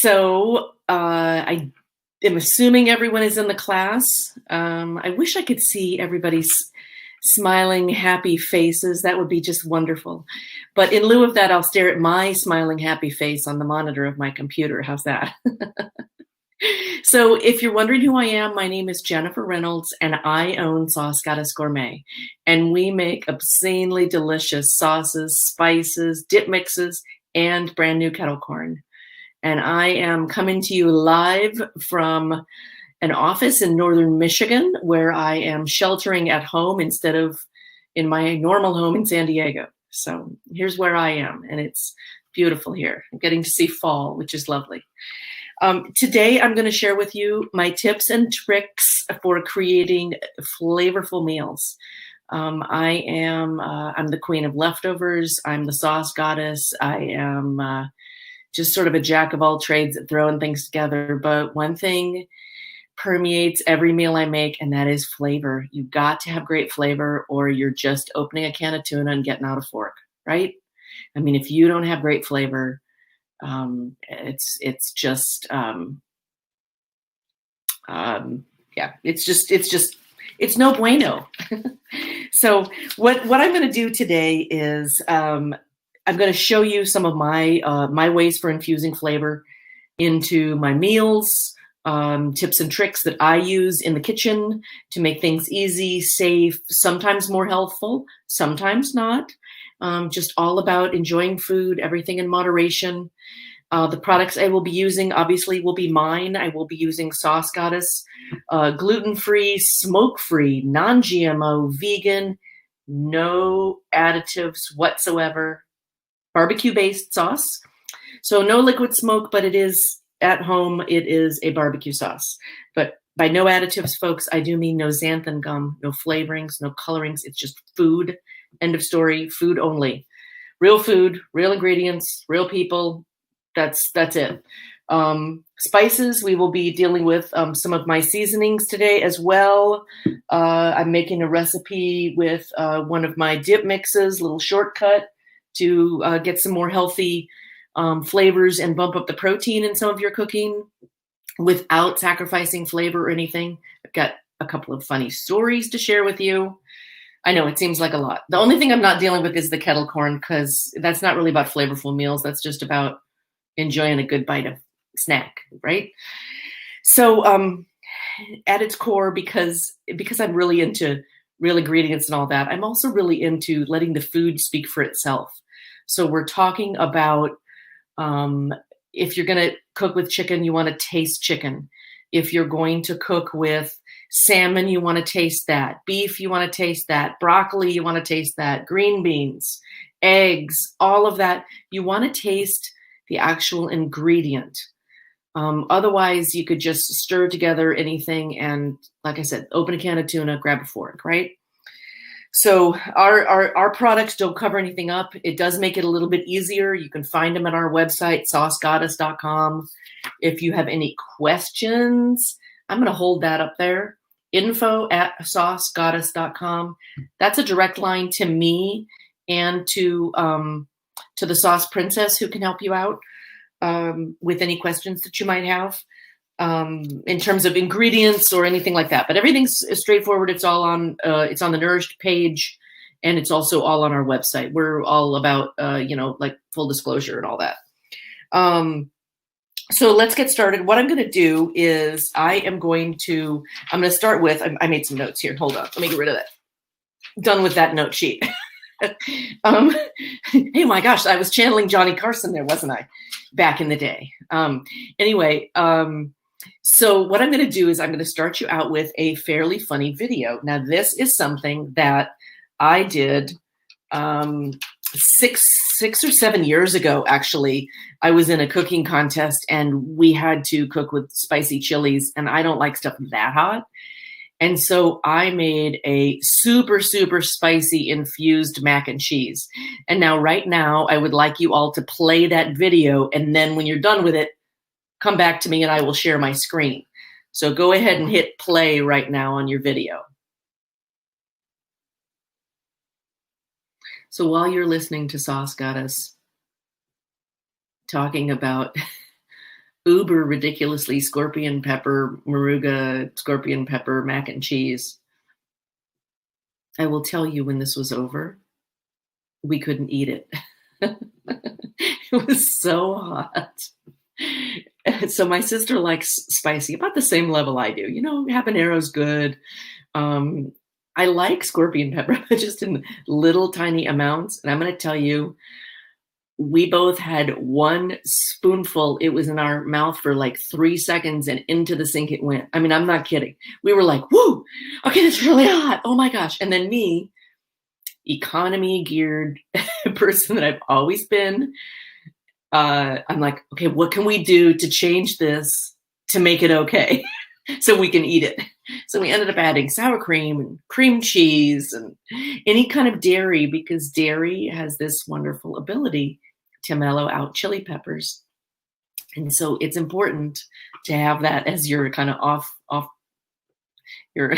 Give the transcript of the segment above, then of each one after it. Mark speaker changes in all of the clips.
Speaker 1: I am assuming everyone is in the class. I wish I could see everybody's smiling, happy faces. That would be just wonderful. But in lieu of that, I'll stare at my smiling, happy face on the monitor of my computer. How's that? So if you're wondering who I am, my name is Jennifer Reynolds, and I own Sauce Goddess Gourmet. And we make obscenely delicious sauces, spices, dip mixes, and brand new kettle corn. And I am coming to you live from an office in northern Michigan, where I am sheltering at home instead of in my normal home in San Diego. So here's where I am, and it's beautiful here. I'm getting to see fall, which is lovely. Today, I'm going to share with you my tips and tricks for creating flavorful meals. I'm the queen of leftovers. I'm the sauce goddess. I am just sort of a jack of all trades at throwing things together. But one thing permeates every meal I make, and that is flavor. You've got to have great flavor, or you're just opening a can of tuna and getting out a fork, right? I mean, if you don't have great flavor, it's just no bueno. So what I'm going to do today is I'm going to show you some of my ways for infusing flavor into my meals, tips and tricks that I use in the kitchen to make things easy, safe, sometimes more healthful, sometimes not. Just all about enjoying food, everything in moderation. The products I will be using obviously will be mine. I will be using Sauce Goddess, gluten-free, smoke-free, non-GMO, vegan, no additives whatsoever, barbecue-based sauce. So no liquid smoke, but it is at home. It is a barbecue sauce. But by no additives, folks, I do mean no xanthan gum, no flavorings, no colorings. It's just food. End of story. Food only. Real food, real ingredients, real people. That's it. Spices, we will be dealing with some of my seasonings today as well. I'm making a recipe with one of my dip mixes, little shortcut to get some more healthy flavors and bump up the protein in some of your cooking without sacrificing flavor or anything. I've got a couple of funny stories to share with you. I know it seems like a lot. The only thing I'm not dealing with is the kettle corn, because that's not really about flavorful meals. That's just about enjoying a good bite of snack, right? So at its core, because I'm really into real ingredients and all that, I'm also really into letting the food speak for itself. So we're talking about if you're going to cook with chicken, you want to taste chicken. If you're going to cook with salmon, you want to taste that. Beef, you want to taste that. Broccoli, you want to taste that. Green beans, eggs, all of that. You want to taste the actual ingredient. Otherwise, you could just stir together anything and, like I said, open a can of tuna, grab a fork, right? So our products don't cover anything up. It does make it a little bit easier. You can find them at our website, saucegoddess.com. If you have any questions, I'm going to hold that up there. info@saucegoddess.com. That's a direct line to me and to the Sauce Princess, who can help you out with any questions that you might have in terms of ingredients or anything like that. But everything's straightforward. It's all on it's on the Nourished page, and it's also all on our website. We're all about like full disclosure and all that. So let's get started. What I'm going to do is I'm going to start with, I made some notes here. Hold on. Let me get rid of that. Done with that note sheet. Hey, my gosh, I was channeling Johnny Carson there, wasn't I? Back in the day. So what I'm going to do is I'm going to start you out with a fairly funny video. Now, this is something that I did six or 7 years ago, actually. I was in a cooking contest, and we had to cook with spicy chilies, and I don't like stuff that hot. And so I made a super, super spicy infused mac and cheese. And now, right now, I would like you all to play that video. And then when you're done with it, come back to me and I will share my screen. So go ahead and hit play right now on your video. So while you're listening to Sauce Goddess talking about uber ridiculously scorpion pepper, Moruga scorpion pepper mac and cheese. I will tell you, when this was over, we couldn't eat it. It was so hot. So my sister likes spicy about the same level I do. You know, habanero's good. I like scorpion pepper, but just in little tiny amounts. And I'm going to tell you, we both had one spoonful. It was in our mouth for like 3 seconds and into the sink it went. I mean, I'm not kidding. We were like, whoo, okay, that's really hot. Oh my gosh. And then me, economy geared person that I've always been, I'm like, okay, what can we do to change this to make it okay so we can eat it? So we ended up adding sour cream and cream cheese and any kind of dairy, because dairy has this wonderful ability to mellow out chili peppers. And so it's important to have that as your kind of off your,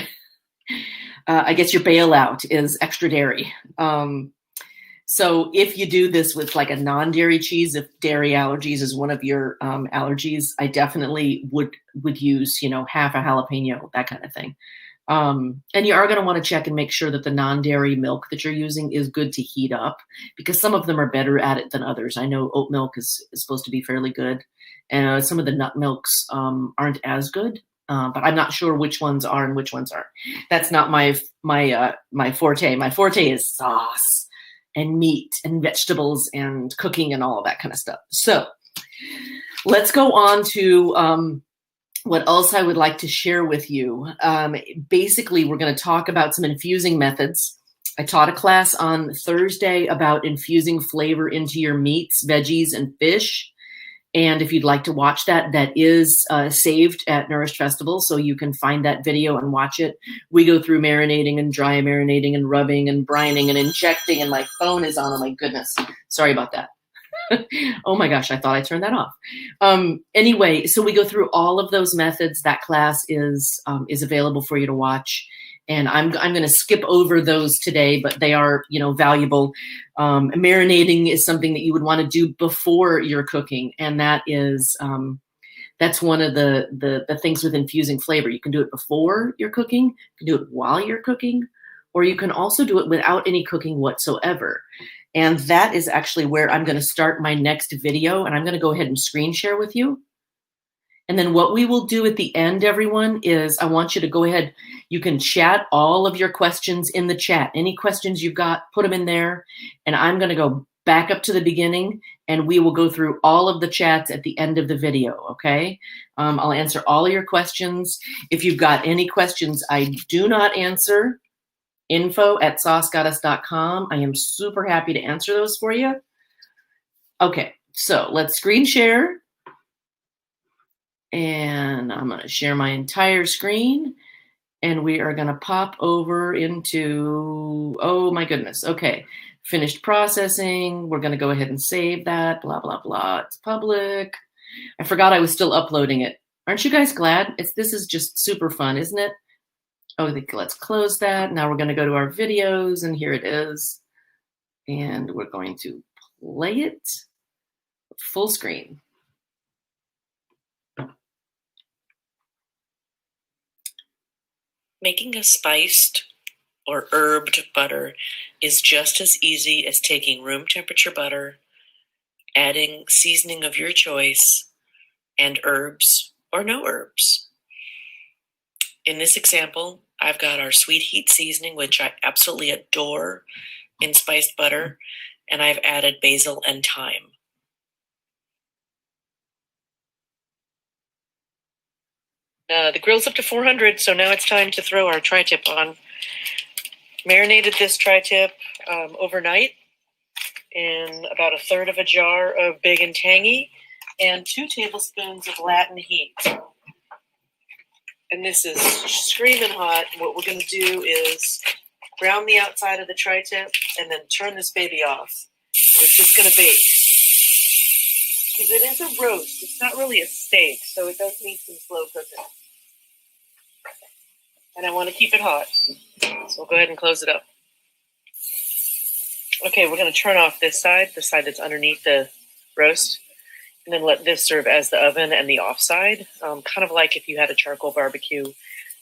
Speaker 1: I guess your bailout is extra dairy. So if you do this with like a non-dairy cheese, if dairy allergies is one of your allergies, I definitely would use, you know, half a jalapeno, that kind of thing. And you are going to want to check and make sure that the non-dairy milk that you're using is good to heat up, because some of them are better at it than others. I know oat milk is supposed to be fairly good, and some of the nut milks aren't as good. But I'm not sure which ones are and which ones aren't. That's not my forte. My forte is sauce and meat and vegetables and cooking and all of that kind of stuff. So let's go on to what else I would like to share with you. Basically, we're going to talk about some infusing methods. I taught a class on Thursday about infusing flavor into your meats, veggies, and fish. And if you'd like to watch that, that is saved at Nourished Festival, so you can find that video and watch it. We go through marinating and dry marinating and rubbing and brining and injecting, and my phone is on. Oh my goodness. Sorry about that. Oh my gosh, I thought I turned that off. Anyway, so we go through all of those methods. That class is available for you to watch. And I'm going to skip over those today, but they are, you know, valuable. Marinating is something that you would want to do before you're cooking, and that is that's one of the things with infusing flavor. You can do it before you're cooking, you can do it while you're cooking, or you can also do it without any cooking whatsoever. And that is actually where I'm going to start my next video, and I'm going to go ahead and screen share with you. And then what we will do at the end, everyone, is I want you to go ahead. You can chat all of your questions in the chat. Any questions you've got, put them in there. And I'm going to go back up to the beginning, and we will go through all of the chats at the end of the video, okay? I'll answer all of your questions. If you've got any questions I do not answer, info@saucegoddess.com. I am super happy to answer those for you. Okay, so let's screen share. And I'm going to share my entire screen, and we are going to pop over into, oh my goodness. Okay. Finished processing. We're going to go ahead and save that. Blah, blah, blah. It's public. I forgot I was still uploading it. Aren't you guys glad? This is just super fun, isn't it? Oh, let's close that. Now we're going to go to our videos, and here it is. And we're going to play it full screen.
Speaker 2: Making a spiced or herbed butter is just as easy as taking room temperature butter, adding seasoning of your choice, and herbs or no herbs. In this example, I've got our sweet heat seasoning, which I absolutely adore in spiced butter, and I've added basil and thyme. The grill's up to 400, so now it's time to throw our tri-tip on. Marinated this tri-tip overnight in about 1/3 of a jar of Big and Tangy and 2 tablespoons of Latin heat. And this is screaming hot. What we're going to do is brown the outside of the tri-tip and then turn this baby off. It's just going to bake. Because it is a roast. It's not really a steak, so it does need some slow cooking. And I want to keep it hot. So we'll go ahead and close it up. Okay, we're going to turn off this side, the side that's underneath the roast. And then let this serve as the oven and the offside, kind of like if you had a charcoal barbecue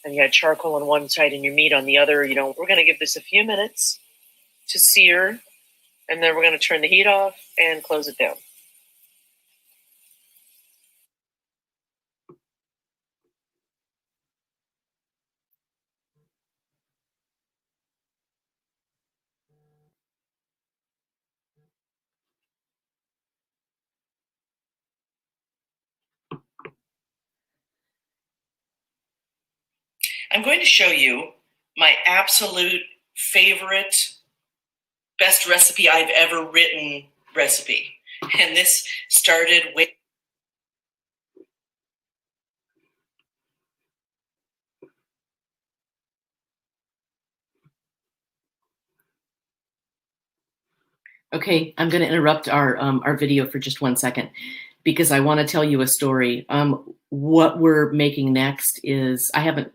Speaker 2: and you had charcoal on one side and your meat on the other. You know, we're going to give this a few minutes to sear, and then we're going to turn the heat off and close it down. I'm going to show you my absolute favorite, best recipe I've ever written recipe. And this started with
Speaker 1: Okay, I'm going to interrupt our video for just 1 second because I want to tell you a story. What we're making next is I haven't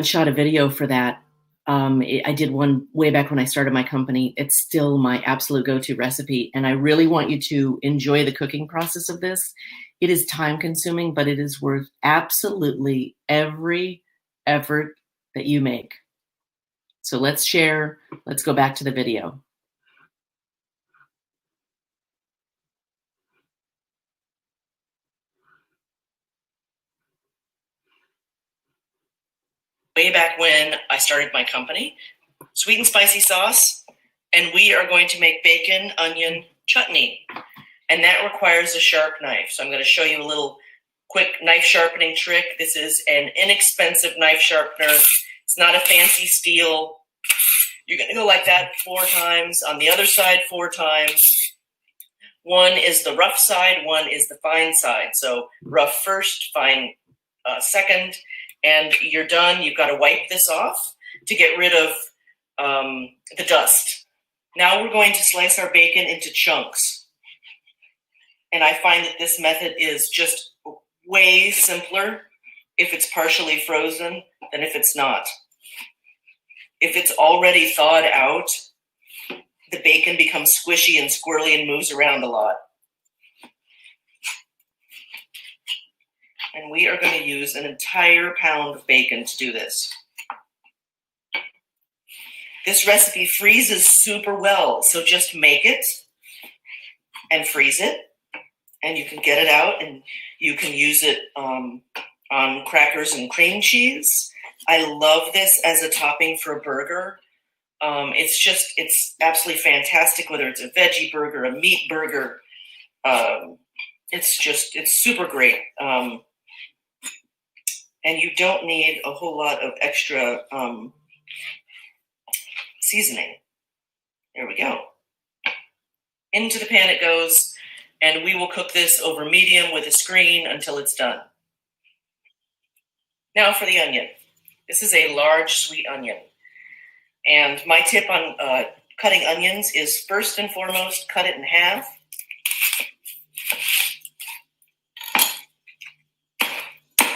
Speaker 1: shot a video for that. I did one way back when I started my company. It's still my absolute go-to recipe, and I really want you to enjoy the cooking process of this. It is time-consuming, but it is worth absolutely every effort that you make. So let's share. Let's go back to the video.
Speaker 2: way back when I started my company, sweet and spicy sauce, and we are going to make bacon onion chutney. And that requires a sharp knife. So I'm going to show you a little quick knife sharpening trick. This is an inexpensive knife sharpener. It's not a fancy steel. You're going to go like that 4 times. On the other side, 4 times. One is the rough side, one is the fine side. So rough first, fine second, and you're done. You've got to wipe this off to get rid of the dust. Now we're going to slice our bacon into chunks. And I find that this method is just way simpler if it's partially frozen than if it's not. If it's already thawed out, the bacon becomes squishy and squirrely and moves around a lot. And we are going to use an entire pound of bacon to do this. This recipe freezes super well, so just make it and freeze it, and you can get it out and you can use it on crackers and cream cheese. I love this as a topping for a burger. It's absolutely fantastic, whether it's a veggie burger, a meat burger. It's super great. And you don't need a whole lot of extra seasoning. There we go. Into the pan it goes, and we will cook this over medium with a screen until it's done. Now for the onion. This is a large sweet onion. And my tip on cutting onions is, first and foremost, cut it in half.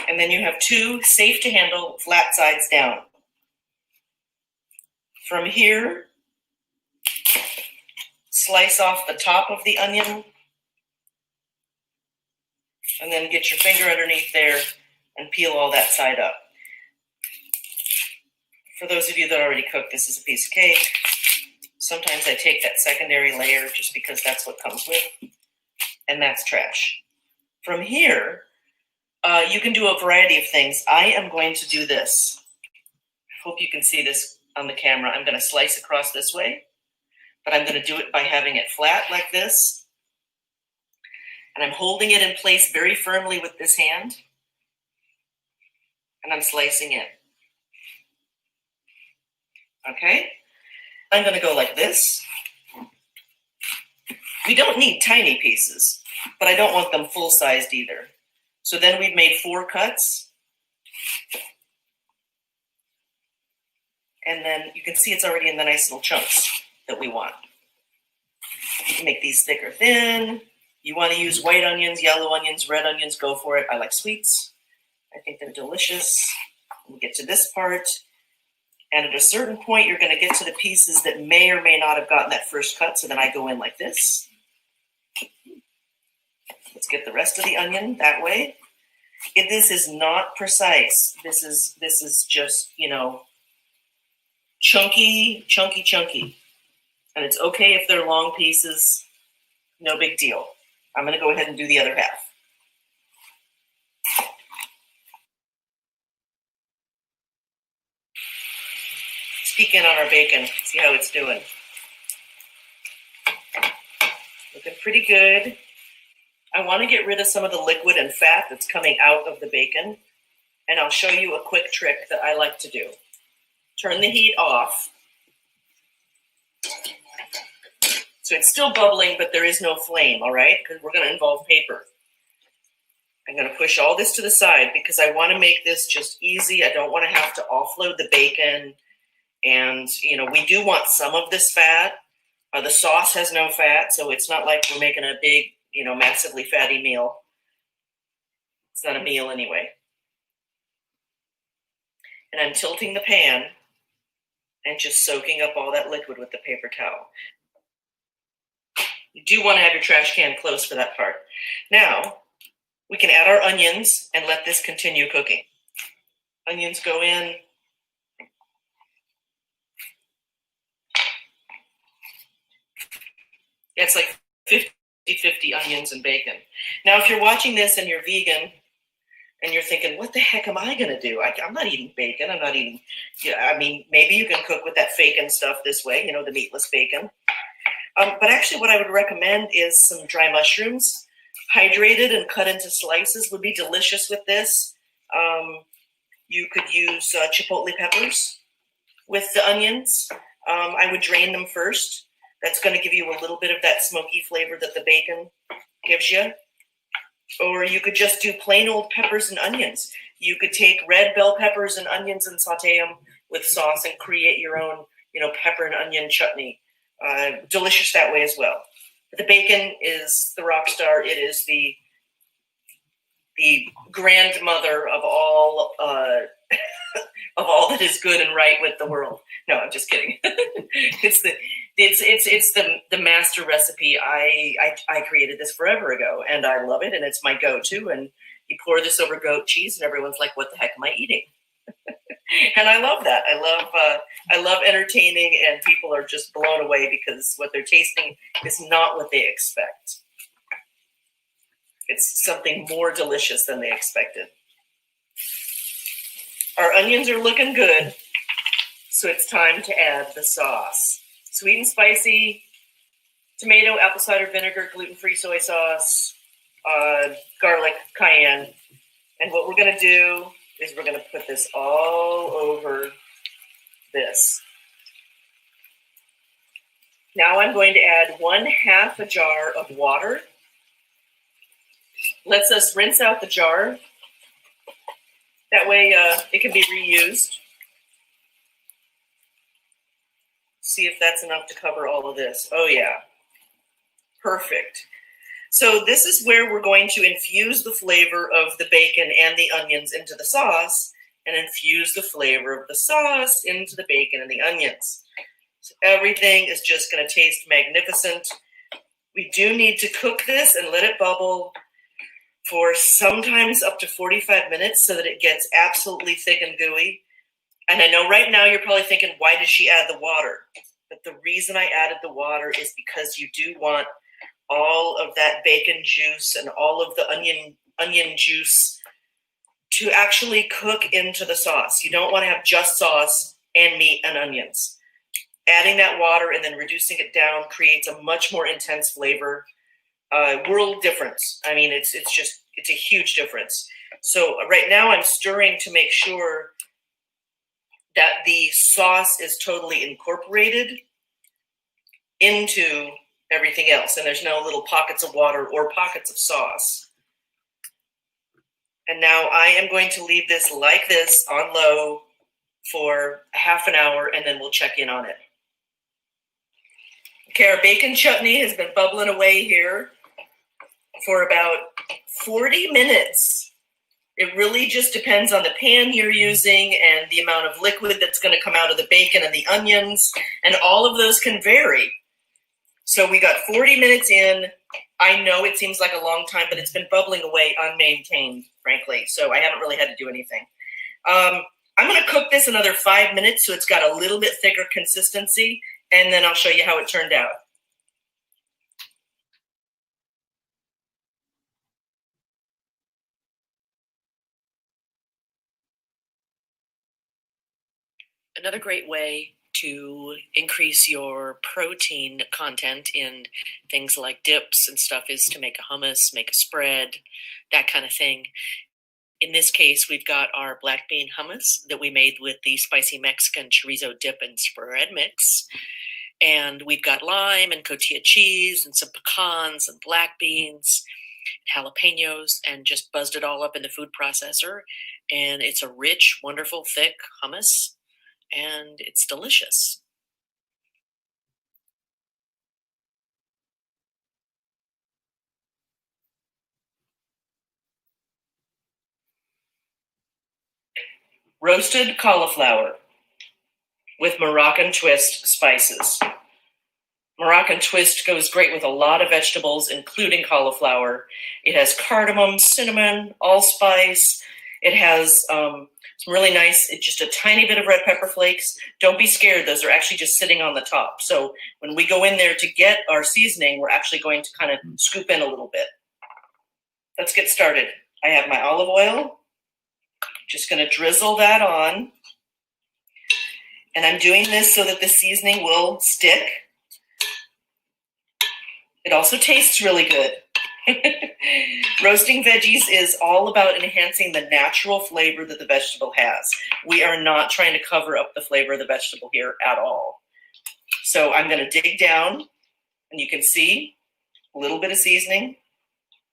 Speaker 2: And then you have 2 safe to handle flat sides down. From here, slice off the top of the onion, and then get your finger underneath there and peel all that side up. For those of you that already cook, this is a piece of cake. Sometimes I take that secondary layer just because that's what comes with, and that's trash. From here, you can do a variety of things. I am going to do this. I hope you can see this on the camera. I'm going to slice across this way, but I'm going to do it by having it flat like this. And I'm holding it in place very firmly with this hand, and I'm slicing it. Okay? I'm going to go like this. We don't need tiny pieces, but I don't want them full-sized either. So then we've made 4 cuts. And then you can see it's already in the nice little chunks that we want. You can make these thick or thin. You want to use white onions, yellow onions, red onions, go for it. I like sweets. I think they're delicious. We get to this part. And at a certain point, you're going to get to the pieces that may or may not have gotten that first cut. So then I go in like this.
Speaker 1: Let's get the rest of the onion that way. This is not precise. This is just, you know, chunky. And it's okay if they're long pieces, no big deal. I'm going to go ahead and do the other half. Let's peek in on our bacon, see how it's doing. Looking pretty good. I want to get rid of some of the liquid and fat that's coming out of the bacon, and I'll show you a quick trick that I like to do. Turn the heat off. So it's still bubbling, but there is no flame, all right? Because we're going to involve paper. I'm going to push all this to the side because I want to make this just easy. I don't want to have to offload the bacon. And, you know, we do want some of this fat. The sauce has no fat, so it's not like we're making a big, you know, massively fatty meal. It's not a meal anyway. And I'm tilting the pan and just soaking up all that liquid with the paper towel. You do want to have your trash can close for that part. Now, we can add our onions and let this continue cooking. Onions go in. It's like 50-50 onions and bacon. Now, if you're watching this and you're vegan and you're thinking, what the heck am I going to do? I'm not eating bacon. I'm not eating, I mean, maybe you can cook with that bacon stuff this way, you know, the meatless bacon. But actually what I would recommend is some dry mushrooms. Hydrated and cut into slices would be delicious with this. You could use chipotle peppers with the onions. I would drain them first. That's going to give you a little bit of that smoky flavor that the bacon gives you. Or you could just do plain old peppers and onions. You could take red bell peppers and onions and saute them with sauce and create your own, you know, pepper and onion chutney. Delicious that way as well. But the bacon is the rock star. It is the grandmother of all of all that is good and right with the world. No, I'm just kidding. It's the master recipe. I created this forever ago, and I love it, and it's my go-to. And you pour this over goat cheese, and everyone's like, "What the heck am I eating?" And I love that. I love entertaining, and people are just blown away because what they're tasting is not what they expect. It's something more delicious than they expected. Our onions are looking good, so it's time to add the sauce. Sweet and spicy, tomato, apple cider vinegar, gluten-free soy sauce, garlic, cayenne. And what we're going to do is we're going to put this all over this. Now I'm going to add 1/2 a jar of water. Lets us rinse out the jar. That way it can be reused. See if that's enough to cover all of this. Oh yeah, perfect. So this is where we're going to infuse the flavor of the bacon and the onions into the sauce, and infuse the flavor of the sauce into the bacon and the onions. So everything is just going to taste magnificent. We do need to cook this and let it bubble for sometimes up to 45 minutes so that it gets absolutely thick and gooey. And I know right now you're probably thinking, why did she add the water? But the reason I added the water is because you do want all of that bacon juice and all of the onion juice to actually cook into the sauce. You don't want to have just sauce and meat and onions. Adding that water and then reducing it down creates a much more intense flavor. World difference. I mean, it's a huge difference. So right now I'm stirring to make sure that the sauce is totally incorporated into everything else, and there's no little pockets of water or pockets of sauce. And now I am going to leave this like this on low for ½ an hour, and then we'll check in on it. Okay, our bacon chutney has been bubbling away here for about 40 minutes. It really just depends on the pan you're using and the amount of liquid that's going to come out of the bacon and the onions, and all of those can vary. So we got 40 minutes in. I know it seems like a long time, but it's been bubbling away unmaintained, frankly. So I haven't really had to do anything. I'm going to cook this another 5 minutes so it's got a little bit thicker consistency, and then I'll show you how it turned out. Another great way to increase your protein content in things like dips and stuff is to make a hummus, make a spread, that kind of thing. In this case, we've got our black bean hummus that we made with the spicy Mexican chorizo dip and spread mix. And we've got lime and cotija cheese and some pecans and black beans, jalapenos, and just buzzed it all up in the food processor. And it's a rich, wonderful, thick hummus, and it's delicious. Roasted cauliflower with Moroccan twist spices. Moroccan twist goes great with a lot of vegetables, including cauliflower. It has cardamom, cinnamon, allspice. It has some really nice, just a tiny bit of red pepper flakes. Don't be scared. Those are actually just sitting on the top. So when we go in there to get our seasoning, we're actually going to kind of scoop in a little bit. Let's get started. I have my olive oil. Just going to drizzle that on. And I'm doing this so that the seasoning will stick. It also tastes really good. Roasting veggies is all about enhancing the natural flavor that the vegetable has. We are not trying to cover up the flavor of the vegetable here at all. So I'm going to dig down, and you can see a little bit of seasoning.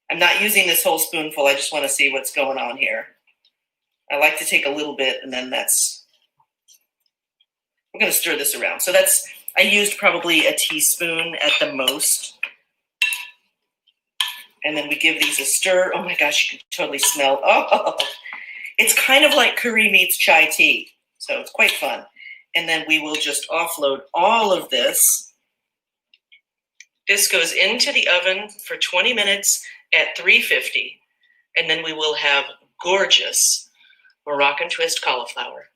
Speaker 1: I'm not using this whole spoonful. I just want to see what's going on here. I like to take a little bit, and then we're going to stir this around. So I used probably a teaspoon at the most. And then we give these a stir. Oh my gosh, you can totally smell. Oh, it's kind of like curry meets chai tea. So it's quite fun. And then we will just offload all of this. This goes into the oven for 20 minutes at 350. And then we will have gorgeous Moroccan twist cauliflower.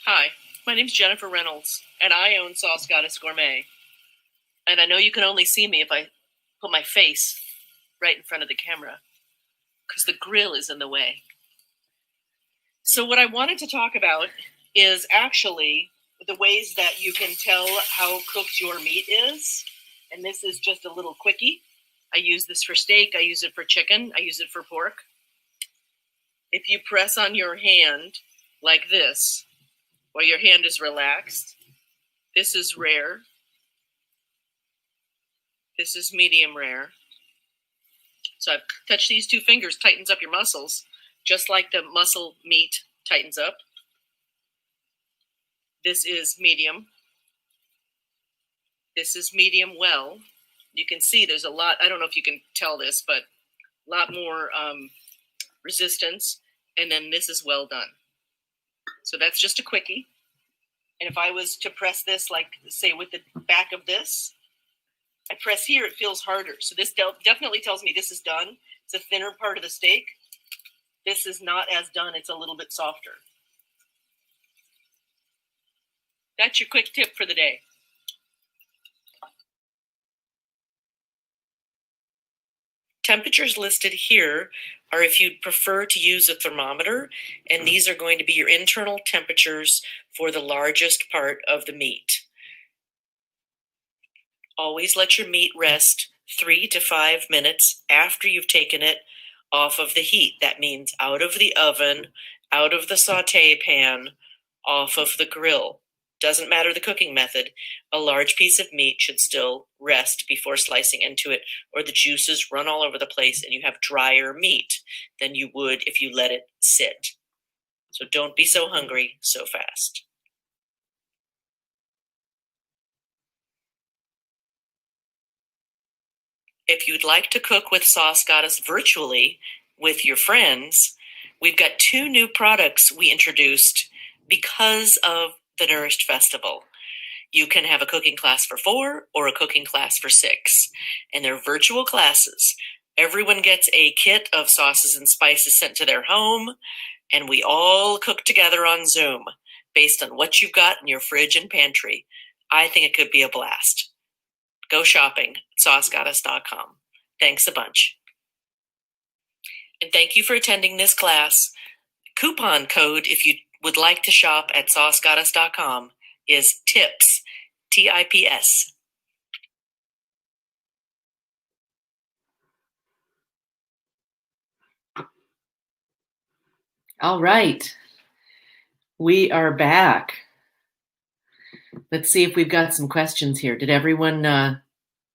Speaker 1: Hi, my name's Jennifer Reynolds, and I own Sauce Goddess Gourmet. And I know you can only see me if I put my face right in front of the camera, because the grill is in the way. So what I wanted to talk about is actually the ways that you can tell how cooked your meat is. And this is just a little quickie. I use this for steak. I use it for chicken. I use it for pork. If you press on your hand like this, while your hand is relaxed, this is rare. This is medium rare. So I've touched these two fingers, tightens up your muscles, just like the muscle meat tightens up. This is medium. This is medium well. You can see there's a lot, I don't know if you can tell this, but a lot more resistance. And then this is well done. So that's just a quickie. And if I was to press this, like say with the back of this, I press here, it feels harder. So this definitely tells me this is done. It's a thinner part of the steak. This is not as done. It's a little bit softer. That's your quick tip for the day. Temperatures listed here are if you'd prefer to use a thermometer, and these are going to be your internal temperatures for the largest part of the meat. Always let your meat rest 3 to 5 minutes after you've taken it off of the heat. That means out of the oven, out of the saute pan, off of the grill. Doesn't matter the cooking method. A large piece of meat should still rest before slicing into it, or the juices run all over the place and you have drier meat than you would if you let it sit. So don't be so hungry so fast.
Speaker 2: If you'd like to cook with Sauce Goddess virtually with your friends, we've got 2 new products we introduced because of the Nourished Festival. You can have a cooking class for 4 or a cooking class for 6, and they're virtual classes. Everyone gets a kit of sauces and spices sent to their home, and we all cook together on Zoom based on what you've got in your fridge and pantry. I think it could be a blast. Go shopping at saucegoddess.com. Thanks a bunch. And thank you for attending this class. Coupon code, if you would like to shop at saucegoddess.com, is TIPS, TIPS.
Speaker 1: All right. We are back. Let's see if we've got some questions here. Did everyone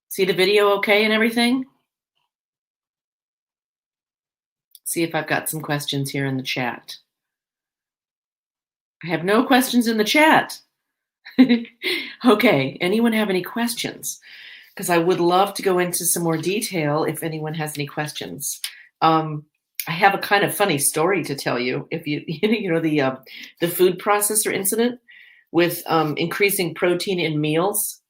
Speaker 1: see the video okay and everything? See if I've got some questions here in the chat. I have no questions in the chat. Okay, anyone have any questions? Because I would love to go into some more detail if anyone has any questions. I have a kind of funny story to tell you. If you know the food processor incident with increasing protein in meals.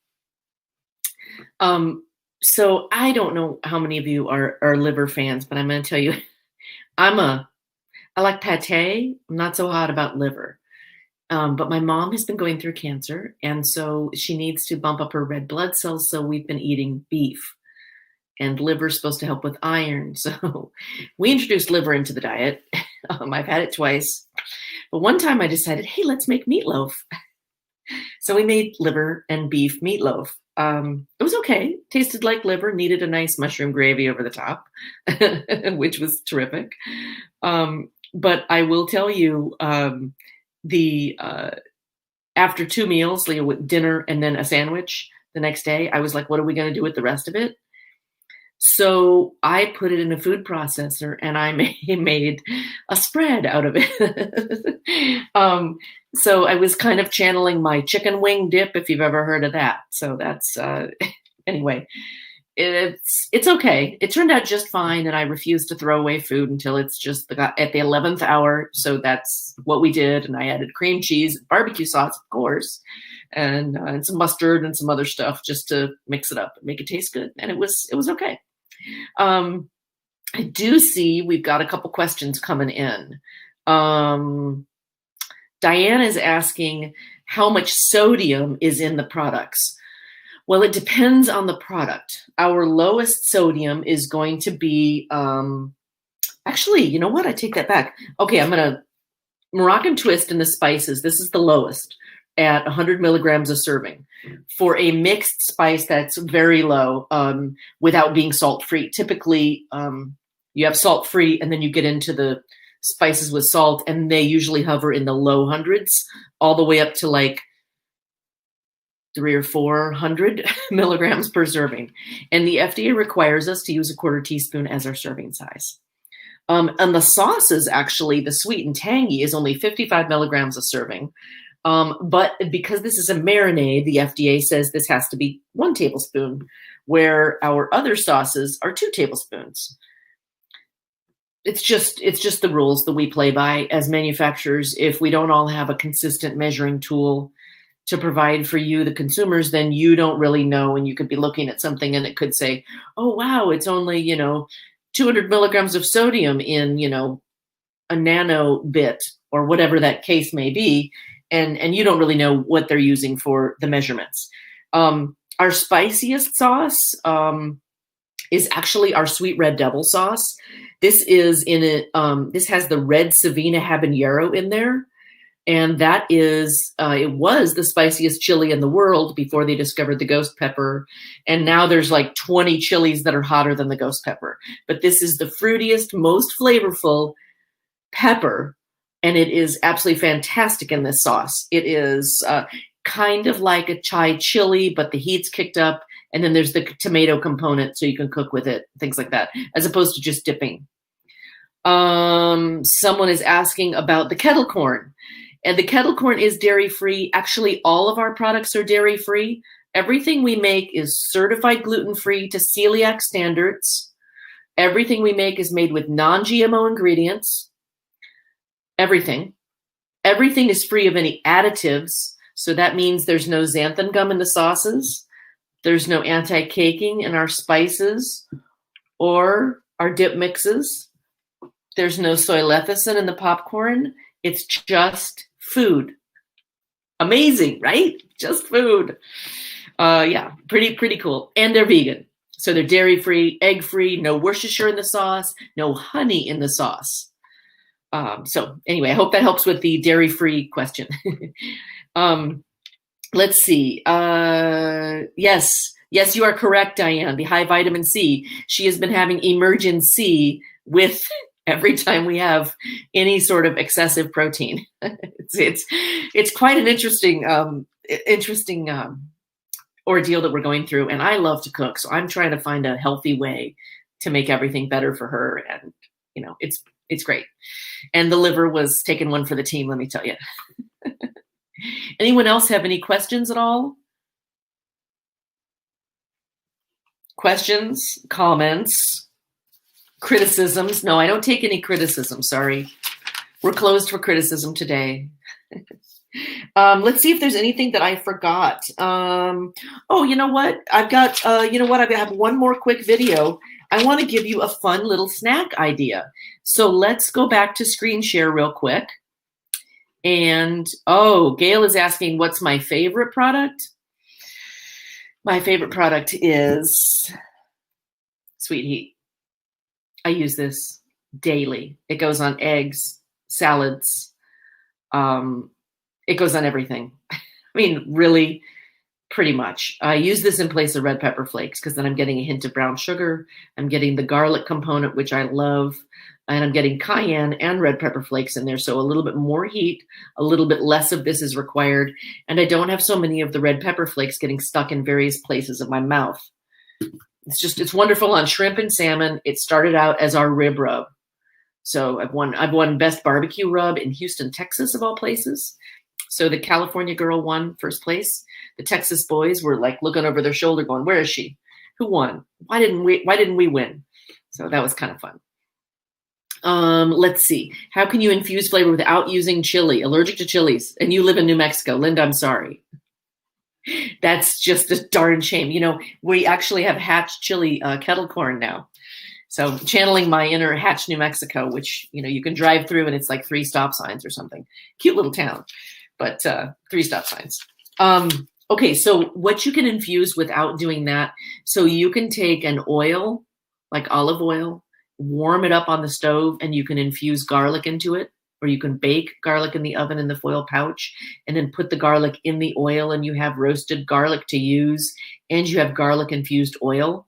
Speaker 1: So I don't know how many of you are liver fans, but I'm going to tell you, I like pate. I'm not so hot about liver. But my mom has been going through cancer, and so she needs to bump up her red blood cells. So we've been eating beef, and liver is supposed to help with iron. So we introduced liver into the diet. I've had it twice, but one time I decided, hey, let's make meatloaf. So we made liver and beef meatloaf. It was okay. Tasted like liver, needed a nice mushroom gravy over the top, which was terrific. But I will tell you, after 2 meals, with dinner and then a sandwich the next day, I was like, what are we going to do with the rest of it? So I put it in a food processor and I made a spread out of it. So I was kind of channeling my chicken wing dip, if you've ever heard of that. So that's, anyway, it's okay. It turned out just fine, and I refused to throw away food until it's just at the 11th hour. So that's what we did. And I added cream cheese, barbecue sauce, of course, and some mustard and some other stuff just to mix it up and make it taste good. And it was okay. I do see we've got a couple questions coming in. Diane is asking how much sodium is in the products. Well, it depends on the product. Our lowest sodium is going to be, actually, you know what? I take that back. Okay, I'm going to Moroccan twist in the spices. This is the lowest at 100 milligrams a serving. For a mixed spice, that's very low without being salt-free. Typically, you have salt-free, and then you get into the spices with salt, and they usually hover in the low hundreds, all the way up to like 300 or 400 milligrams per serving. And the FDA requires us to use a 1/4 teaspoon as our serving size. And the sauces, actually, the sweet and tangy is only 55 milligrams a serving. But because this is a marinade, the FDA says this has to be 1 tablespoon, where our other sauces are 2 tablespoons. It's just the rules that we play by as manufacturers. If we don't all have a consistent measuring tool to provide for you, the consumers, then you don't really know, and you could be looking at something and it could say, oh, wow, it's only, 200 milligrams of sodium in, a nano bit or whatever that case may be. And you don't really know what they're using for the measurements. Our spiciest sauce is actually our sweet red devil sauce. This is this has the red Savina habanero in there. And that is, it was the spiciest chili in the world before they discovered the ghost pepper. And now there's like 20 chilies that are hotter than the ghost pepper. But this is the fruitiest, most flavorful pepper. And it is absolutely fantastic in this sauce. It is kind of like a chai chili, but the heat's kicked up. And then there's the tomato component, so you can cook with it, things like that, as opposed to just dipping. Someone is asking about the kettle corn. And the kettle corn is dairy-free. Actually, all of our products are dairy-free, Everything we make is certified gluten-free to celiac standards. Everything we make is made with non-GMO ingredients. Everything. Everything is free of any additives. So that means there's no xanthan gum in the sauces. There's no anti-caking in our spices or our dip mixes. There's no soy lecithin in the popcorn. It's just food. Amazing, right? Just food. Yeah, pretty cool. And they're vegan. So they're dairy-free, egg-free, no Worcestershire in the sauce, no honey in the sauce. So anyway, I hope that helps with the dairy-free question. Let's see. Yes, you are correct, Diane. The high vitamin C. She has been having emergency with every time we have any sort of excessive protein. It's quite an interesting ordeal that we're going through. And I love to cook, so I'm trying to find a healthy way to make everything better for her. And it's great. And the liver was taking one for the team, let me tell you. Anyone else have any questions at all? Questions, comments, criticisms? No, I don't take any criticism. Sorry. We're closed for criticism today. Let's see if there's anything that I forgot. Oh, you know what? I've got, I have one more quick video. I want to give you a fun little snack idea. So let's go back to screen share real quick. And, Gail is asking, what's my favorite product? My favorite product is Sweet Heat. I use this daily. It goes on eggs, salads. It goes on everything. I mean, really, pretty much. I use this in place of red pepper flakes because then I'm getting a hint of brown sugar. I'm getting the garlic component, which I love. And I'm getting cayenne and red pepper flakes in there. So a little bit more heat, a little bit less of this is required. And I don't have so many of the red pepper flakes getting stuck in various places of my mouth. It's wonderful on shrimp and salmon. It started out as our rib rub. So I've won best barbecue rub in Houston, Texas, of all places. So the California girl won first place. The Texas boys were like looking over their shoulder going, where is she? Who won? Why didn't we win? So that was kind of fun. Let's see. How can you infuse flavor without using chili? Allergic to chilies. And you live in New Mexico. Linda, I'm sorry. That's just a darn shame. We actually have Hatch chili kettle corn now. So channeling my inner Hatch, New Mexico, which, you can drive through and it's like 3 stop signs or something. Cute little town, but 3 stop signs. Okay, so what you can infuse without doing that. So you can take an oil, like olive oil, warm it up on the stove, and you can infuse garlic into it, or you can bake garlic in the oven in the foil pouch, and then put the garlic in the oil, and you have roasted garlic to use, and you have garlic infused oil.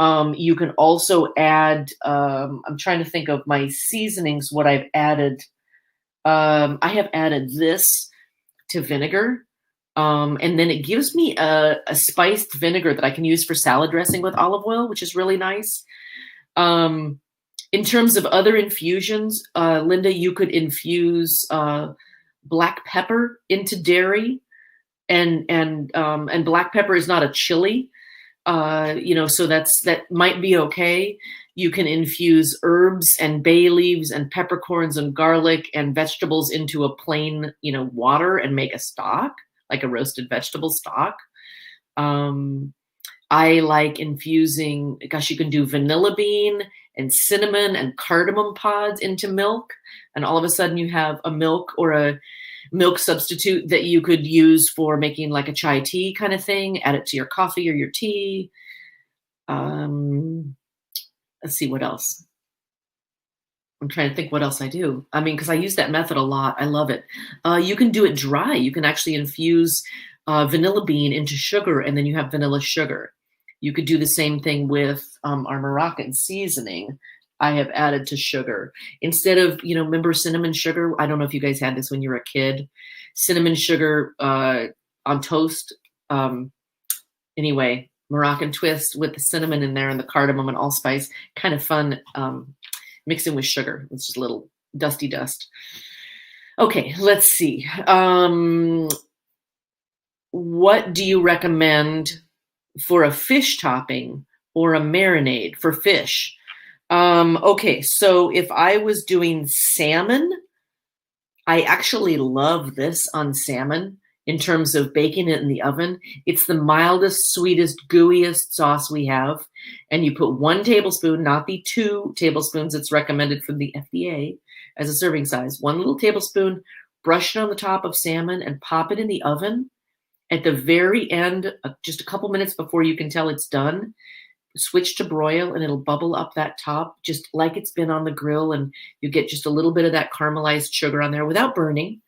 Speaker 1: You can also add, I'm trying to think of my seasonings, what I've added. I have added this to vinegar, and then it gives me a spiced vinegar that I can use for salad dressing with olive oil, which is really nice. In terms of other infusions, Linda, you could infuse black pepper into dairy, and black pepper is not a chili, so that might be okay. You can infuse herbs and bay leaves and peppercorns and garlic and vegetables into a plain, water and make a stock, like a roasted vegetable stock. I like infusing, you can do vanilla bean and cinnamon and cardamom pods into milk. And all of a sudden you have a milk or a milk substitute that you could use for making like a chai tea kind of thing. Add it to your coffee or your tea. Let's see what else. I'm trying to think what else I do. I mean, because I use that method a lot. I love it. You can do it dry. You can actually infuse vanilla bean into sugar, and then you have vanilla sugar. You could do the same thing with our Moroccan seasoning. I have added to sugar. Instead of, remember cinnamon sugar? I don't know if you guys had this when you were a kid. Cinnamon sugar on toast. Anyway, Moroccan twist with the cinnamon in there and the cardamom and allspice. Kind of fun mixing with sugar. It's just a little dusty dust. Okay, let's see. what do you recommend for a fish topping or a marinade for fish? Okay, so if I was doing salmon, I actually love this on salmon in terms of baking it in the oven. It's the mildest, sweetest, gooeyest sauce we have. And you put 1 tablespoon, not the 2 tablespoons it's recommended from the FDA as a serving size. 1 little tablespoon, brush it on the top of salmon and pop it in the oven. At the very end, just a couple minutes before you can tell it's done, switch to broil and it'll bubble up that top just like it's been on the grill, and you get just a little bit of that caramelized sugar on there without burning.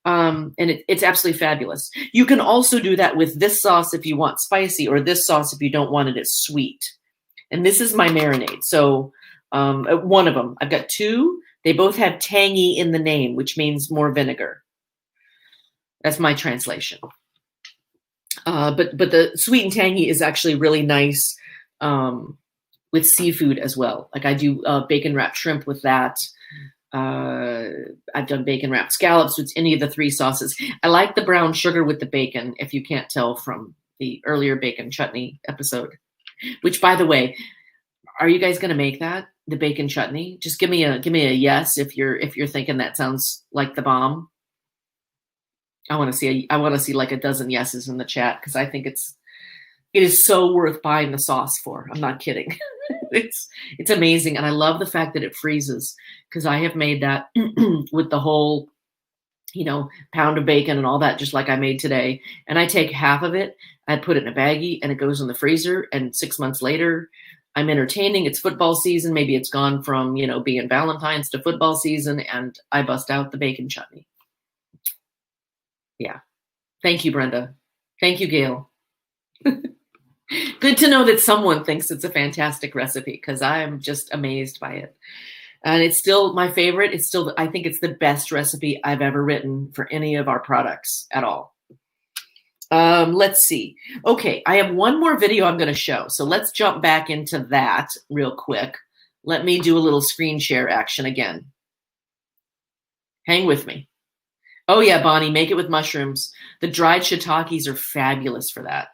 Speaker 1: And it's absolutely fabulous. You can also do that with this sauce if you want spicy, or this sauce if you don't want it as sweet. And this is my marinade. So one of them, I've got 2. They both have tangy in the name, which means more vinegar. That's my translation. But the sweet and tangy is actually really nice with seafood as well. Like I do bacon wrapped shrimp with that. I've done bacon wrapped scallops with any of the 3 sauces. I like the brown sugar with the bacon, if you can't tell from the earlier bacon chutney episode. Which, by the way, are you guys going to make that, the bacon chutney? Just give me a yes if you're thinking that sounds like the bomb. I want to see like a dozen yeses in the chat, because I think it is so worth buying the sauce for. I'm not kidding. It's amazing. And I love the fact that it freezes, because I have made that with the whole, pound of bacon and all that, just like I made today. And I take half of it, I put it in a baggie, and it goes in the freezer. And 6 months later, I'm entertaining. It's football season. Maybe it's gone from, being Valentine's to football season, and I bust out the bacon chutney. Yeah. Thank you, Brenda. Thank you, Gail. Good to know that someone thinks it's a fantastic recipe, because I'm just amazed by it. And it's still my favorite. I think it's the best recipe I've ever written for any of our products at all. Let's see. Okay, I have one more video I'm going to show. So let's jump back into that real quick. Let me do a little screen share action again. Hang with me. Oh yeah, Bonnie, make it with mushrooms. The dried shiitakes are fabulous for that.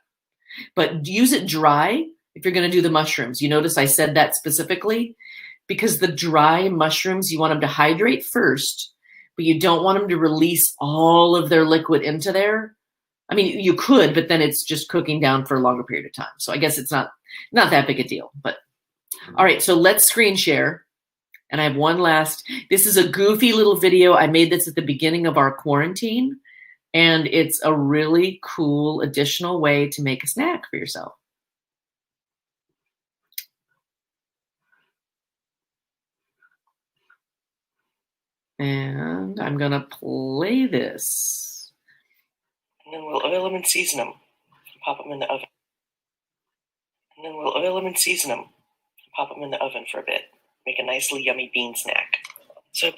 Speaker 1: But use it dry if you're going to do the mushrooms. You notice I said that specifically because the dry mushrooms, you want them to hydrate first, but you don't want them to release all of their liquid into there. I mean, you could, but then it's just cooking down for a longer period of time. So I guess it's not that big a deal. But all right, so let's screen share. And I have one last. This is a goofy little video. I made this at the beginning of our quarantine. And it's a really cool additional way to make a snack for yourself. And I'm going to play this.
Speaker 2: And then we'll oil them and season them. Pop them in the oven. And then we'll oil them and season them. Pop them in the oven for a bit. Make a nice little yummy bean snack.
Speaker 1: So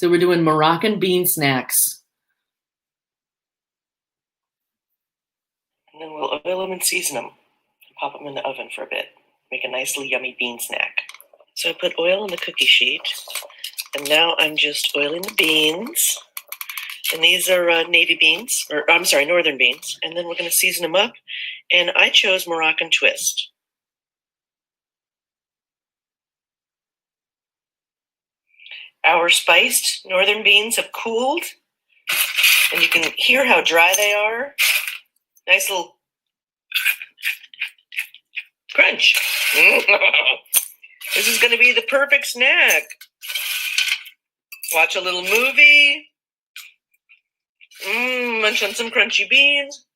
Speaker 1: we're doing Moroccan bean snacks.
Speaker 2: And then we'll oil them and season them. Pop them in the oven for a bit. Make a nice little yummy bean snack. So I put oil on the cookie sheet. And now I'm just oiling the beans. And these are navy beans, northern beans. And then we're going to season them up. And I chose Moroccan twist. Our spiced northern beans have cooled, and you can hear how dry they are. Nice little crunch. This is going to be the perfect snack. Watch a little movie. Munch on some crunchy beans.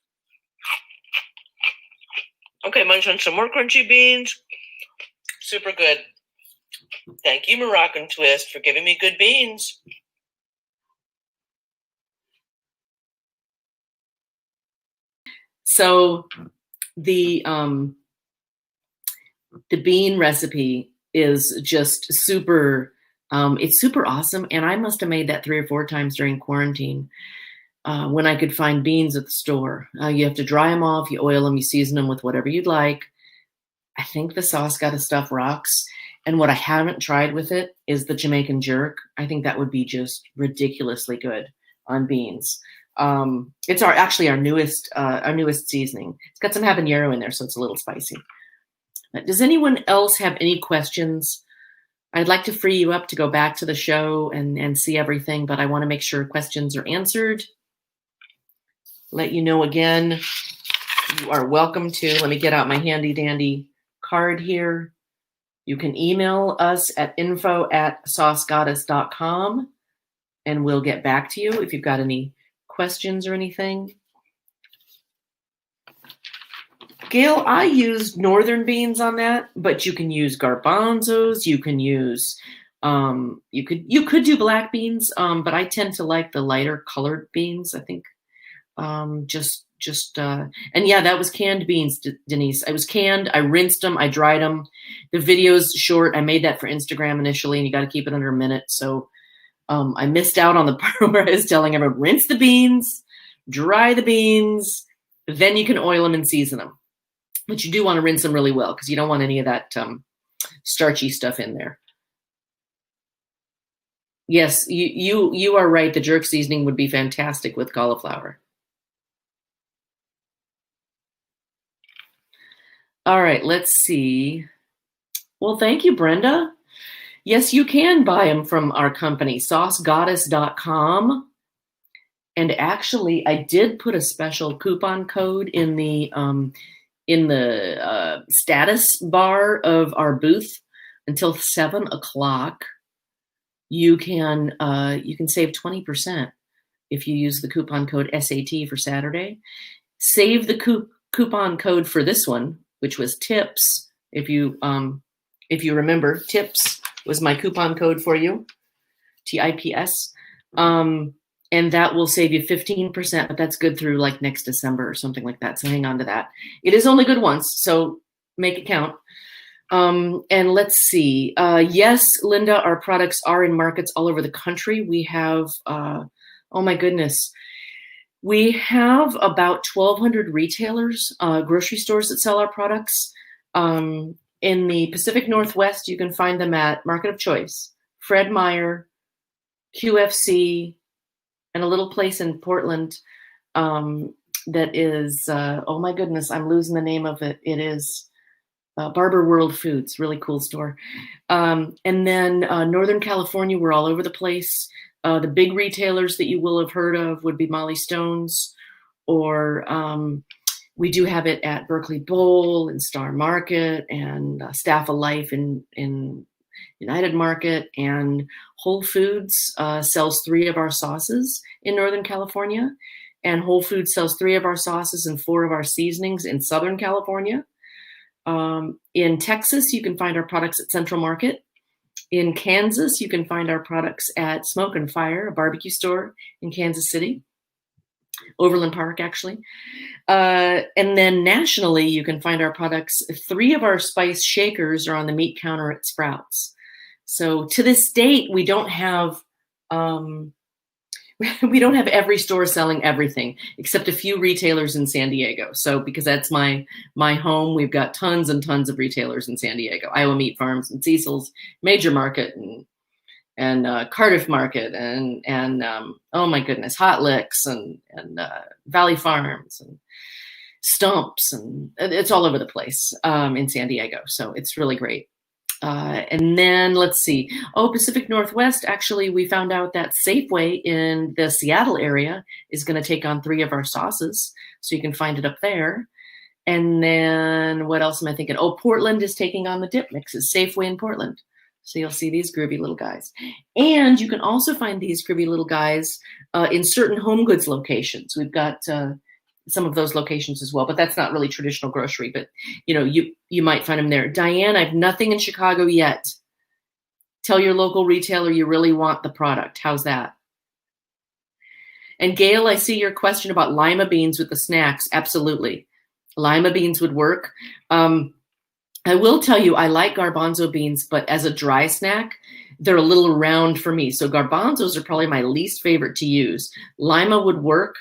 Speaker 2: Okay, munch on some more crunchy beans. Super good. Thank you, Moroccan Twist, for giving me good beans.
Speaker 1: So the bean recipe is just super, it's super awesome. And I must have made that 3 or 4 times during quarantine when I could find beans at the store. You have to dry them off, you oil them, you season them with whatever you'd like. I think the sauce gotta stuff rocks. And what I haven't tried with it is the Jamaican jerk. I think that would be just ridiculously good on beans. It's actually our newest seasoning. It's got some habanero in there, so it's a little spicy. Does anyone else have any questions? I'd like to free you up to go back to the show and see everything, but I want to make sure questions are answered. Let you know again, you are welcome to. Let me get out my handy dandy card here. You can email us at info@saucegoddess.com and we'll get back to you if you've got any questions or anything. Gail, I used northern beans on that, but you can use garbanzos. You can use, you could do black beans, but I tend to like the lighter colored beans. I think and yeah, that was canned beans, Denise. I was canned. I rinsed them. I dried them. The video's short. I made that for Instagram initially, and you got to keep it under a minute. So I missed out on the part where I was telling everyone, rinse the beans, dry the beans, then you can oil them and season them. But you do want to rinse them really well because you don't want any of that starchy stuff in there. Yes, you are right. The jerk seasoning would be fantastic with cauliflower. All right, let's see. Well, thank you, Brenda. Yes, you can buy them from our company, saucegoddess.com. And actually, I did put a special coupon code in the status bar of our booth until 7 o'clock. You can save 20% if you use the coupon code SAT for Saturday. Save the coupon code for this one, which was TIPS. If you remember, TIPS was my coupon code for you, TIPS. And that will save you 15%, but that's good through like next December or something like that. So hang on to that. It is only good once, so make it count. And let's see. Yes, Linda, our products are in markets all over the country. We have, oh my goodness, we have about 1,200 retailers, grocery stores that sell our products. In the Pacific Northwest, you can find them at Market of Choice, Fred Meyer, QFC, and a little place in Portland that is, oh my goodness, I'm losing the name of it. It is Barber World Foods, really cool store. And then Northern California, we're all over the place. The big retailers that you will have heard of would be Molly Stone's, or we do have it at Berkeley Bowl and Star Market and Staff of Life in United Market, and Whole Foods sells 3 of our sauces in Northern California, and Whole Foods sells 3 of our sauces and 4 of our seasonings in Southern California. In Texas, you can find our products at Central Market. In Kansas, you can find our products at Smoke and Fire, a barbecue store in Kansas City, Overland Park, actually. And then nationally, you can find our products. 3 of our spice shakers are on the meat counter at Sprouts. So to this date, we don't have every store selling everything except a few retailers in San Diego. So because that's my home, we've got tons and tons of retailers in San Diego, Iowa Meat Farms and Cecil's, Major Market and Cardiff Market and oh my goodness, Hot Licks and Valley Farms and Stumps, and it's all over the place in San Diego. So it's really great. And then let's see. Oh, Pacific Northwest, actually, we found out that Safeway in the Seattle area is going to take on 3 of our sauces. So you can find it up there. And then what else am I thinking? Oh, Portland is taking on the dip mixes, Safeway in Portland. So you'll see these groovy little guys. And you can also find these groovy little guys in certain home goods locations. We've got some of those locations as well, but that's not really traditional grocery, but you might find them there. Diane, I have nothing in Chicago yet. Tell your local retailer you really want the product. How's that? And Gail, I see your question about lima beans with the snacks. Absolutely. Lima beans would work. I will tell you, I like garbanzo beans, but as a dry snack, they're a little round for me. So garbanzos are probably my least favorite to use. Lima would work.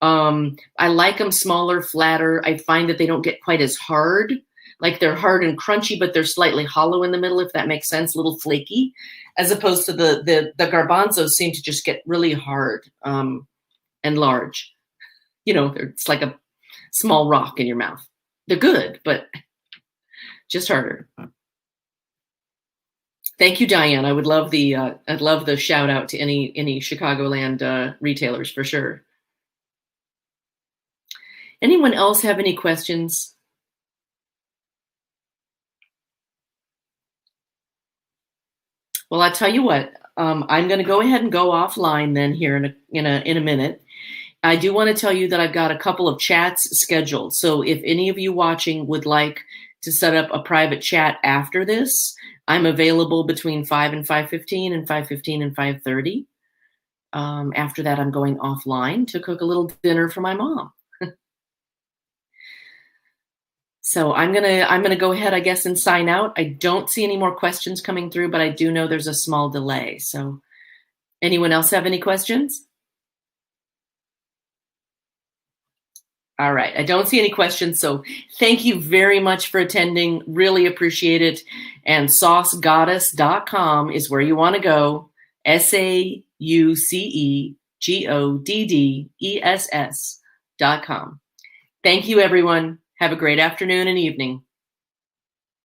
Speaker 1: I like them smaller, flatter. I find that they don't get quite as hard. Like they're hard and crunchy, but they're slightly hollow in the middle, if that makes sense, a little flaky, as opposed to the garbanzos seem to just get really hard. and large. It's like a small rock in your mouth. They're good, but just harder. Thank you, Diane. I'd love the shout out to any Chicagoland retailers for sure. Anyone else have any questions? Well, I'll tell you what. I'm going to go ahead and go offline then here in a minute. I do want to tell you that I've got a couple of chats scheduled. So if any of you watching would like to set up a private chat after this, I'm available between 5 and 5:15 and 5:15 and 5:30. After that, I'm going offline to cook a little dinner for my mom. So I'm gonna go ahead, I guess, and sign out. I don't see any more questions coming through, but I do know there's a small delay. So anyone else have any questions? All right. I don't see any questions. So thank you very much for attending. Really appreciate it. And saucegoddess.com is where you want to go. SAUCEGODDESS.com. Thank you, everyone. Have a great afternoon and evening.